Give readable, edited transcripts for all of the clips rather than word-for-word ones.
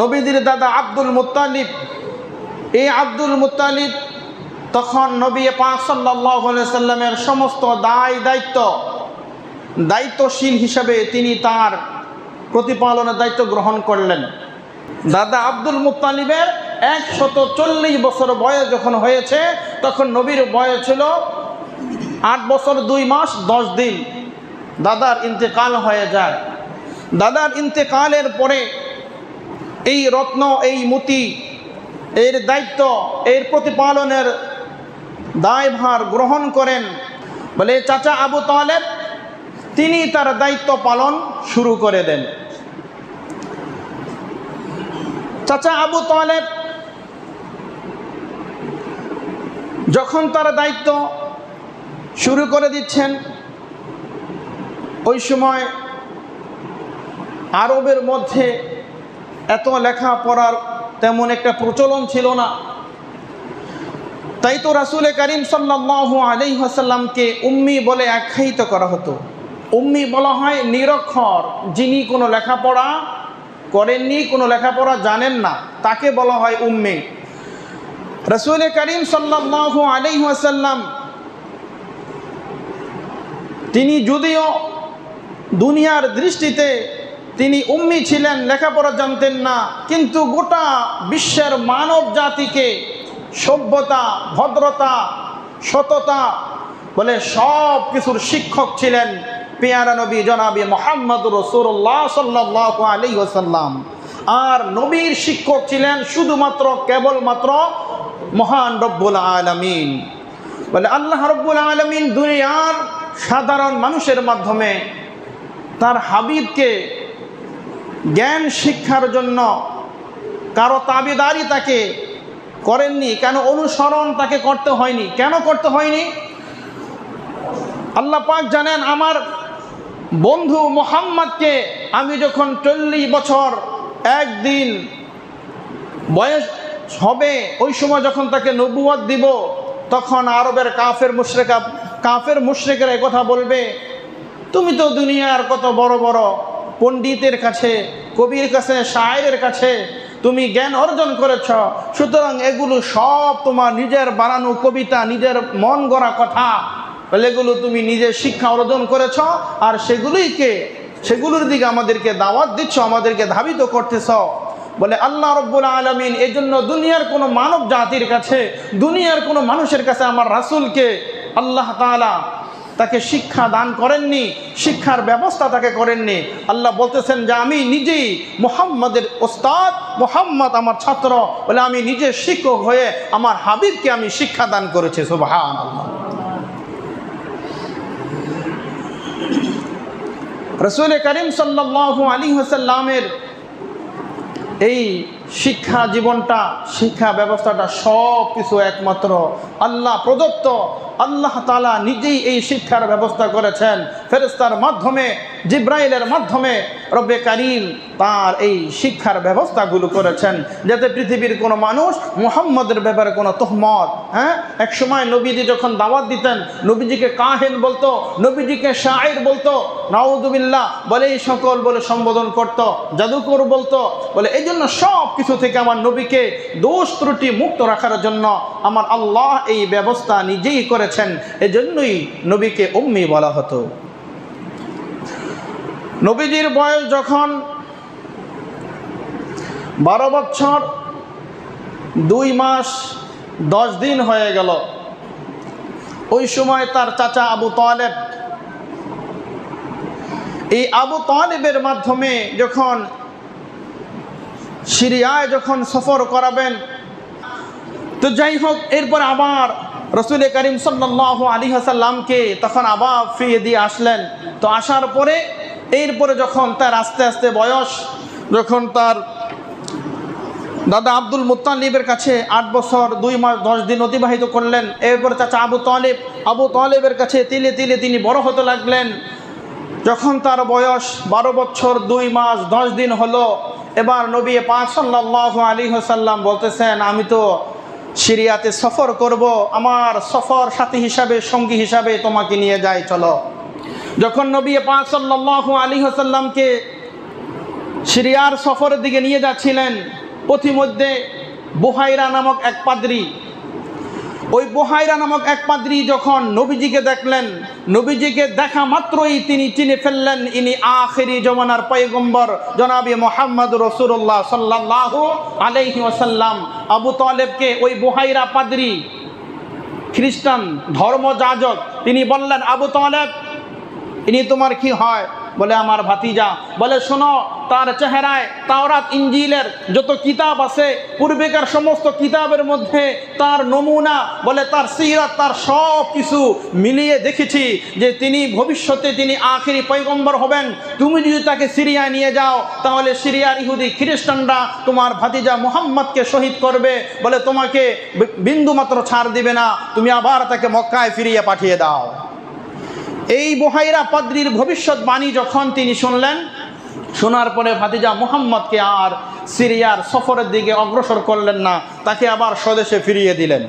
নবীজির দাদা Abdul Muttalib, এই আব্দুল মুত্তালিব তখন নবী পাক সাল্লাল্লাহু আলাইহি সাল্লামের সমস্ত দায়িত্বশীল হিসাবে তিনি তার প্রতিপালনের দায়িত্ব গ্রহণ করলেন। দাদা আব্দুল মুত্তালিবের 140 বছর বয়স যখন হয়েছে, তখন নবীর বয়স ছিল 8 বছর 2 মাস 10 দিন। দাদার ইন্তেকাল হয়ে যায়। দাদার ইন্তেকালের পরে এই রত্ন, এই মতি, এর দায়িত্ব, এর প্রতিপালনের দায়ভার গ্রহণ করেন বলে চাচা আবু তালেব, তিনি তার দায়িত্ব পালন শুরু করে দেন। চাচা আবু তালেব যখন তার দায়িত্ব শুরু করে দিচ্ছেন, ওই সময় আরবের মধ্যে এত লেখাপড়ার তেমন একটা প্রচলন ছিল না। তাই তো রাসূল করিম সাল্লাল্লাহু আলাইহি ওয়াসাল্লামকে উম্মি বলে আখ্যায়িত করা হতো। উম্মি বলা হয় নিরক্ষর, যিনি কোনো লেখাপড়া করেননি, কোনো লেখাপড়া জানেন না, তাকে বলা হয় উম্মি। রাসূল করিম সাল্লাল্লাহু আলাইহি ওয়াসাল্লাম তিনি যদিও দুনিয়ার দৃষ্টিতে তিনি উম্মি ছিলেন, লেখাপড়া জানতেন না, কিন্তু গোটা বিশ্বের মানব জাতিকে সভ্যতা, ভদ্রতা, সততা বলে সব কিছুর শিক্ষক ছিলেন পেয়ারা নবী জনাবে মুহাম্মদুর রাসূলুল্লাহ সাল্লাল্লাহু আলাইহি ওয়াসাল্লাম। আর নবীর শিক্ষক ছিলেন শুধুমাত্র কেবলমাত্র মহান রব্বুল আলামিন। বলে আল্লাহ রব্বুল আলামিন দুনিয়ার সাধারণ মানুষের মাধ্যমে তার হাবিবকে জ্ঞান শিক্ষার জন্য কারো তাবেদারি তাকে করেননি। কেন? অনুসরণ তাকে করতে হয়নি। কেন করতে হয়নি? আল্লাহ পাক জানেন, আমার বন্ধু মুহাম্মদকে আমি যখন 40 বছর 1 দিন বয়স হবে, ওই সময় যখন তাকে নবুয়ত দিব, তখন আরবের কাফের মুশরিকরা এই কথা বলবে, তুমি তো দুনিয়ার কত বড় বড় পণ্ডিতের কাছে, কবির কাছে, শায়েরের কাছে তুমি জ্ঞান অর্জন করেছ, সুতরাং এগুলো সব তোমার নিজের বানানো কবিতা, নিজের মন গড়া কথা, এগুলো তুমি নিজের শিক্ষা অর্জন করেছ, আর সেগুলোর দিকে আমাদেরকে দাওয়াত দিচ্ছ, আমাদেরকে ধাবিত করতেছ। বলে আল্লাহ রব্বুল আলামিন এই জন্য দুনিয়ার কোনো মানব জাতির কাছে, দুনিয়ার কোনো মানুষের কাছে আমার রাসূলকে আল্লাহ তাআলা তাকে শিক্ষা দান করেননি, শিক্ষার ব্যবস্থা তাকে করেননি। আল্লাহ বলতেছেন যে আমি নিজেই মুহাম্মদের ওস্তাদ, মুহাম্মদ আমার ছাত্র, বলে আমি নিজে শিক্ষক হয়ে আমার হাবিবকে আমি শিক্ষা দান করেছি। সুবহানাল্লাহ। রাসূল করিম সাল্লাল্লাহু আলাইহি ওয়াসাল্লামের এই শিক্ষা জীবনটা, শিক্ষা ব্যবস্থাটা সব কিছু একমাত্র আল্লাহ প্রদত্ত। আল্লাহ তাআলা নিজেই এই শিক্ষার ব্যবস্থা করেছেন ফেরেশতার মাধ্যমে, জিব্রাইলের মাধ্যমে রব্বে কারীম তার এই শিক্ষার ব্যবস্থাগুলো করেছেন, যাতে পৃথিবীর কোনো মানুষ মুহাম্মদের ব্যাপারে কোনো তহমত, এক সময় নবীজি যখন দাওয়াত দিতেন, নবীজিকে কাহিন বলতো, নবীজিকে শায়ের বলতো, নাউযুবিল্লাহ বলে এই সকল বলে সম্বোধন করত, জাদুকর বলতো। বলে এই জন্য সব কিছু থেকে আমার নবীকে দোষ ত্রুটি মুক্ত রাখার জন্য আমার আল্লাহ এই ব্যবস্থা নিজেই করেছেন। এজন্যই নবীকে উম্মি বলা হতো। নবীজির বয়স যখন 12 বছর 2 মাস 10 দিন হয়ে গেল, ওই সময় তার চাচা আবু তালেব, এই আবু তালেবের মাধ্যমে যখন সিরিয়ায় যখন সফর করাবেন, তো যাই হোক, এরপর আবার রাসূল করিম সাল্লাল্লাহু আলাইহি ওয়াসাল্লামকে তখন আবার ফিরিয়ে দিয়ে আসলেন। তো আসার পরে এরপরে যখন তার আস্তে আস্তে বয়স, যখন তার দাদা আব্দুল মুত্তালিবের কাছে 8 বছর 2 মাস 10 দিন অতিবাহিত করলেন, এরপরে চাচা আবু তালেবের কাছে তিলে তিলে তিনি বড় হতে লাগলেন। যখন তার বয়স 12 বছর 2 মাস 10 দিন হলো, এবার নবী পাক সাল্লাল্লাহু আলাইহি ওয়াসাল্লাম বলতেছেন, আমি তো সিরিয়াতে সফর করব, আমার সফর সাথী হিসাবে, সঙ্গী হিসাবে তোমাকে নিয়ে যাই, চলো। যখন নবী পাক সাল্লাল্লাহু আলাইহি ওয়াসাল্লামকে সিরিয়ার সফরের দিকে নিয়ে যাচ্ছিলেন। পথিমধ্যে বুহাইরা নামক এক পাদ্রী, ওই বুহাইরা নামক এক পাদ্রী যখন নবীজিকে দেখলেন, নবীজিকে দেখা মাত্রই তিনি চিনে ফেললেন ইনি আখিরি জমানার পয়গম্বর জনাবে মুহাম্মদ রাসূলুল্লাহ সাল্লাল্লাহু আলাইহি ওয়াসাল্লাম। আবু তালেবকে ওই বুহাইরা পাদ্রী, খ্রিস্টান ধর্মযাজক, তিনি বললেন, আবু তালেব, ইনি তোমার কি হয়? বলে আমার ভাতিজা। বলে শোনো, তার চেহারায় তাওরাত ইঞ্জিলের যত কিতাব আছে, পূর্বেকার সমস্ত কিতাবের মধ্যে তার নমুনা, বলে তার সিরাত, তার সব কিছু মিলিয়ে দেখেছি যে তিনি ভবিষ্যতে তিনি আখিরি পয়গম্বর হবেন। তুমি যদি তাকে সিরিয়ায় নিয়ে যাও, তাহলে সিরিয়ার ইহুদি খ্রিস্টানরা তোমার ভাতিজা মুহাম্মদকে শহীদ করবে, বলে তোমাকে বিন্দুমাত্র ছাড় দিবে না, তুমি আবার তাকে মক্কায় ফিরিয়ে পাঠিয়ে দাও। এই বুহাইরা পাদ্রীর ভবিষ্যৎবাণী যখন তিনি শুনলেন, শোনার পরে ভাতিজা মুহাম্মদকে আর সিরিয়ার সফরের দিকে অগ্রসর করলেন না, তাকে আবার স্বদেশে ফিরিয়ে দিলেন।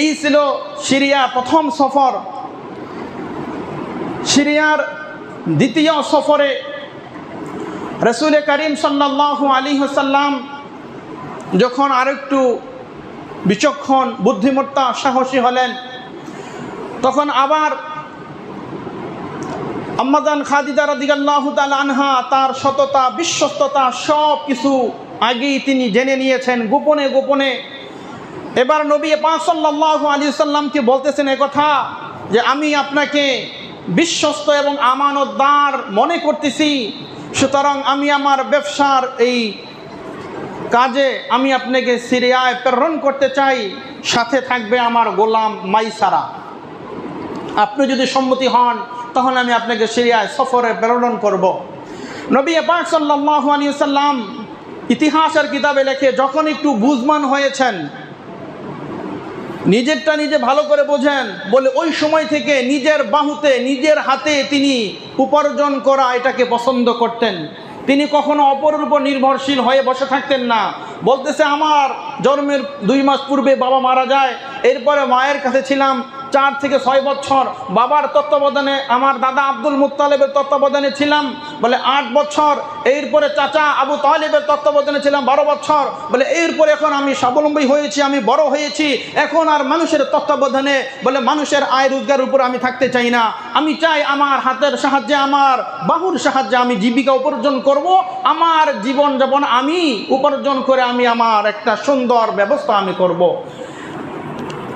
এই ছিল সিরিয়া প্রথম সফর। সিরিয়ার দ্বিতীয় সফরে রাসূল করিম সাল্লাল্লাহু আলাইহি ওয়াসাল্লাম যখন আরেকটু বিচক্ষণ, বুদ্ধিমত্তা, সাহসী হলেন, তখন আবার আম্মাজান খাদিজা রাদিয়াল্লাহু তাআলা আনহা তার সততা, বিশ্বস্ততা সব কিছু আগেই তিনি জেনে নিয়েছেন গোপনে গোপনে। এবার নবী পাক সাল্লাল্লাহু আলাইহি ওয়াসাল্লামকে বলতেছেন কথা যে আমি আপনাকে বিশ্বস্ত এবং আমানতদার মনে করতেছি, সুতরাং আমি আমার ব্যবসার এই কাজে আমি আপনাকে সিরিয়ায় প্রেরণ করতে চাই, সাথে থাকবে আমার গোলাম মাইসারা। আপনি যদি সম্মতি হন তাহলে আমি আপনাকে সিরিয়ায় সফরে প্রেরণ করব। নবী পাক সাল্লাল্লাহু আলাইহি ওয়াসাল্লাম ইতিহাসের কিতাবে লেখে, যখন একটু বুঝমান হয়েছেন, নিজেরটা নিজে ভালো করে বোঝেন, বলে ওই সময় থেকে নিজের বাহুতে, নিজের হাতে তিনি উপার্জন করা এটাকে পছন্দ করতেন। তিনি কখনো অপরের উপর নির্ভরশীল হয়ে বসে থাকতেন না। বলতেছে, আমার জন্মের 2 মাস পূর্বে বাবা মারা যায়, এরপরে মায়ের কাছে ছিলাম 4 থেকে 6 বছর, বাবার তত্ত্বাবধানে, আমার দাদা আব্দুল মুত্তালিবের তত্ত্বাবধানে ছিলাম বলে 8 বছর, এরপরে চাচা আবু তালিবের তত্ত্বাবধানে ছিলাম 12 বছর, বলে এরপরে এখন আমি স্বাবলম্বী হয়েছি, আমি বড় হয়েছি, এখন আর মানুষের তত্ত্বাবধানে, বলে মানুষের আয় রোজগার উপর আমি থাকতে চাই না, আমি চাই আমার হাতের সাহায্যে, আমার বাহুর সাহায্যে আমি জীবিকা উপার্জন করব, আমার জীবন যাপন আমি উপার্জন করে আমি আমার একটা সুন্দর ব্যবস্থা আমি করব।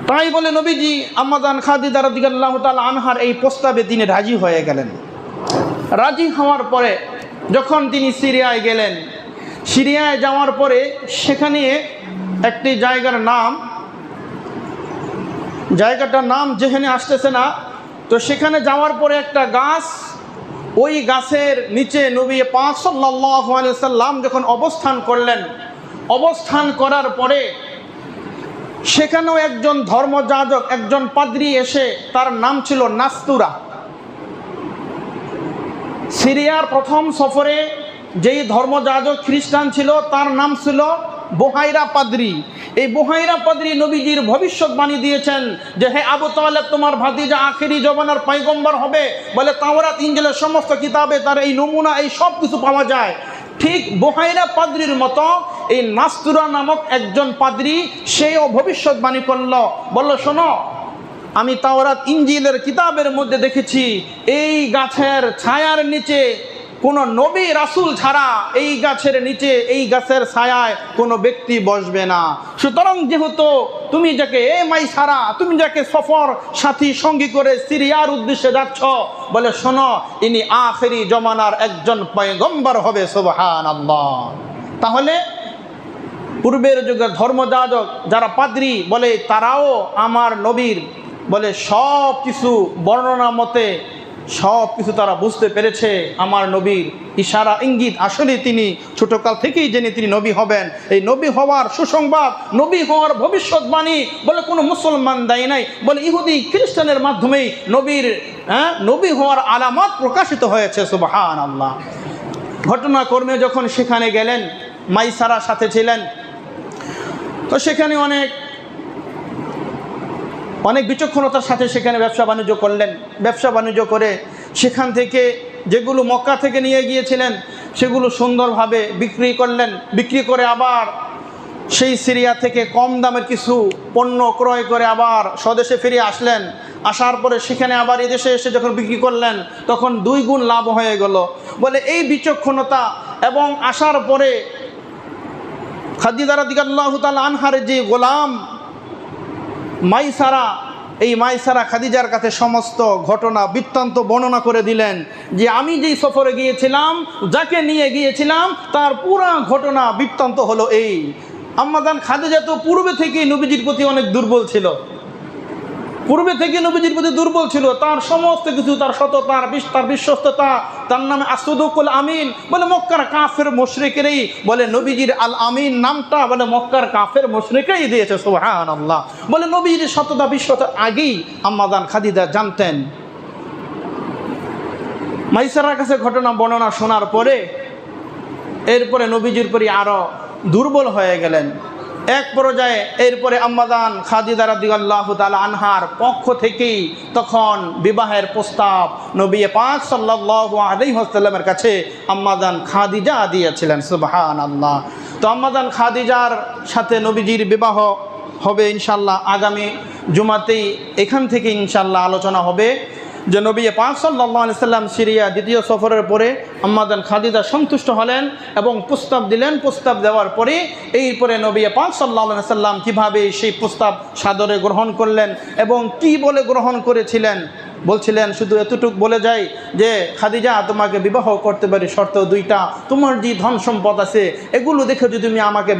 তাই বলে নবীজি আম্মাজান খাদিজা রাদিয়াল্লাহু তাআলা আনহার এই প্রস্তাবে তিনি রাজি হয়ে গেলেন। রাজি হওয়ার পরে যখন তিনি সিরিয়ায় গেলেন, সিরিয়ায় যাওয়ার পরে সেখানে একটি জায়গাটার নাম যেখানে আসতেছে না, তো সেখানে যাওয়ার পরে একটা গাছ, ওই গাছের নিচে নবী পাক সাল্লাল্লাহু আলাইহি ওয়াসাল্লাম যখন অবস্থান করলেন, অবস্থান করার পরে সেখানেও একজন ধর্মযাজক, একজন পাদ্রী এসে, তার নাম ছিল নাস্তুরা। সিরিয়ার প্রথম সফরে যেই ধর্মযাজক খ্রিস্টান ছিল তার নাম ছিল বুহাইরা পাদ্রী। এই বুহাইরা পাদ্রী নবীজির ভবিষ্যৎবাণী দিয়েছেন যে হে আবু তালেব, তোমার ভাতিজা আখিরি জমানার পয়গম্বর হবে, বলে তাওরাত ইনজিলের সমস্ত কিতাবে তার এই নমুনা, এই সব কিছু পাওয়া যায়। ঠিক বুহাইরা পাদ্রীর মতো এই নাস্তুরা নামক একজন পাদ্রী, সেও ভবিষ্যৎবাণী করল, বলল শোনো, আমি তাওরাত ইনজিলের কিতাবের মধ্যে দেখেছি এই গাছের ছায়ার নিচে কোনো নবী রাসূল ছাড়া এই গাছের নিচে, এই গাছের ছায়ায় কোনো ব্যক্তি বসবে না। সুতরাং যেহেতু তুমি যাকে মাইসারা, তুমি যাকে সফর সাথী সঙ্গী করে সিরিয়ার উদ্দেশ্যে যাচ্ছ, বলে শোনো, ইনি আখিরি জমানার একজন পয়গম্বর হবে। সুবহানাল্লাহ। তাহলে পূর্বের যুগের ধর্মযাজক যারা পাদ্রী, বলে তারাও আমার নবীর বলে সব কিছু বর্ণনা মতে সব কিছু তারা বুঝতে পেরেছে, আমার নবীর ইশারা ইঙ্গিত আসলে তিনি ছোটকাল থেকেই জেনে তিনি নবী হবেন। এই নবী হওয়ার সুসংবাদ, নবী হওয়ার ভবিষ্যৎবাণী বলে কোনো মুসলমান দেয় নাই, বলে ইহুদি খ্রিস্টানের মাধ্যমেই নবী হওয়ার আলামত প্রকাশিত হয়েছে। সুবহানাল্লাহ। ঘটনাক্রমে যখন সেখানে গেলেন, মাইসারা সাথে ছিলেন, তো সেখানে অনেক বিচক্ষণতার সাথে সেখানে ব্যবসা বাণিজ্য করলেন। ব্যবসা বাণিজ্য করে সেখান থেকে যেগুলো মক্কা থেকে নিয়ে গিয়েছিলেন সেগুলো সুন্দরভাবে বিক্রি করলেন। বিক্রি করে আবার সেই সিরিয়া থেকে কম দামের কিছু পণ্য ক্রয় করে আবার স্বদেশে ফিরে আসলেন। আসার পরে সেখানে আবার এদেশে এসে যখন বিক্রি করলেন তখন 2 গুণ লাভ হয়ে গেল। বলে এই বিচক্ষণতা। এবং আসার পরে খাদিজা রাদিয়াল্লাহু তাআলা আনহার যে গোলাম মাইসারা, এই মাইসারা খাদিজার কাছে সমস্ত ঘটনা বৃত্তান্ত বর্ণনা করে দিলেন যে আমি যেই সফরে গিয়েছিলাম, যাকে নিয়ে গিয়েছিলাম, তার পুরা ঘটনা বৃত্তান্ত হলো এই। আম্মা জান খাদিজা তো পূর্বে থেকেই নবীজির প্রতি অনেক দুর্বল ছিল, পূর্বে থেকে নবীজির প্রতি দুর্বল ছিল। তার সমস্ত কিছু, তার সততা, তার বিশ্বস্ততা, তার নামে আসদুকুল আমিন। বলে মক্কার কাফের মুশরিকেরই বলে নবীজির আল আমিন নামটা বলে মক্কার কাফের মুশরিকই দিয়েছে। সুবহানাল্লাহ। বলে নবীজির সততা বিশ্বতা আগেই আম্মা জান খাদিজা জানতেন। মাইসারার কাছে ঘটনা বর্ণনা শোনার পরে এরপরে নবীজির প্রতি আরো দুর্বল হয়ে গেলেন। এক পর্যায়ে এরপরে আম্মা জান খাদিজা রাদিয়াল্লাহু তাআলা আনহার পক্ষ থেকেই তখন বিবাহের প্রস্তাব নবী পাক সাল্লাল্লাহু আলাইহি ওয়াসাল্লামের কাছে আম্মা জান খাদিজা দিয়েছিলেন। সুবহানাল্লাহ। তো আম্মা জান খাদিজার সাথে নবীজির বিবাহ হবে ইনশাআল্লাহ আগামী জুমাতেই। এখান থেকে ইনশাআল্লাহ আলোচনা হবে যে নবী পাক সাল্লাল্লাহু আলাইহি সাল্লাম সিরিয়া দ্বিতীয় সফরের পরে আম্মা জান খাদিজা সন্তুষ্ট হলেন এবং প্রস্তাব দিলেন। প্রস্তাব দেওয়ার পরে এরপরে নবী পাক সাল্লাল্লাহু আলাইহি সাল্লাম কীভাবে সেই প্রস্তাব সাদরে গ্রহণ করলেন এবং কি বলে গ্রহণ করেছিলেন। বলছিলেন শুধু এতটুকু বলে যাই যে খাদিজা তোমাকে বিবাহ করতে পারি, শর্ত 2টা। তোমার যে ধন সম্পদ আছে এগুলো দেখে যদি তুমি আমাকে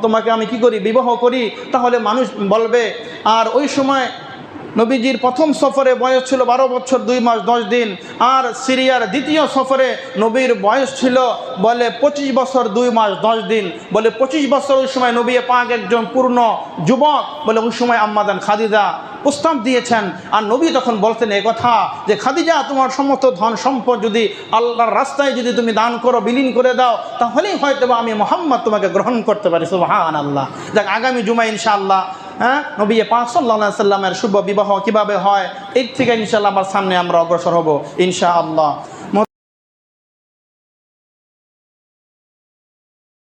তোমাকে আমি কি করি, বিবাহ করি, তাহলে মানুষ বলবে। আর ওই সময় নবীজির প্রথম সফরে বয়স ছিল 12 বছর 2 মাস 10 দিন, আর সিরিয়ার দ্বিতীয় সফরে নবীর বয়স ছিল বলে 25 বছর 2 মাস 10 দিন। বলে 25 বছর ওই সময় নবী পাক একজন পূর্ণ যুবক। বলে ওই সময় আম্মা জান খাদিজা প্রস্তাব দিয়েছেন। আর নবী তখন বলতেন এই কথা যে খাদিজা তোমার সমস্ত ধন সম্পদ যদি আল্লাহর রাস্তায় যদি তুমি দান করো, বিলীন করে দাও, তাহলেই হয়তো আমি মুহাম্মদ তোমাকে গ্রহণ করতে পারি। সুবহানাল্লাহ। যাক, আগামী জুমা ইনশাআল্লাহ নবী পাক সাল্লাল্লাহু আলাইহি সাল্লামের শুভ বিবাহ কিভাবে হয় এর থেকে ইনশাআল্লাহ আমার সামনে আমরা অগ্রসর হব ইনশাআল্লাহ।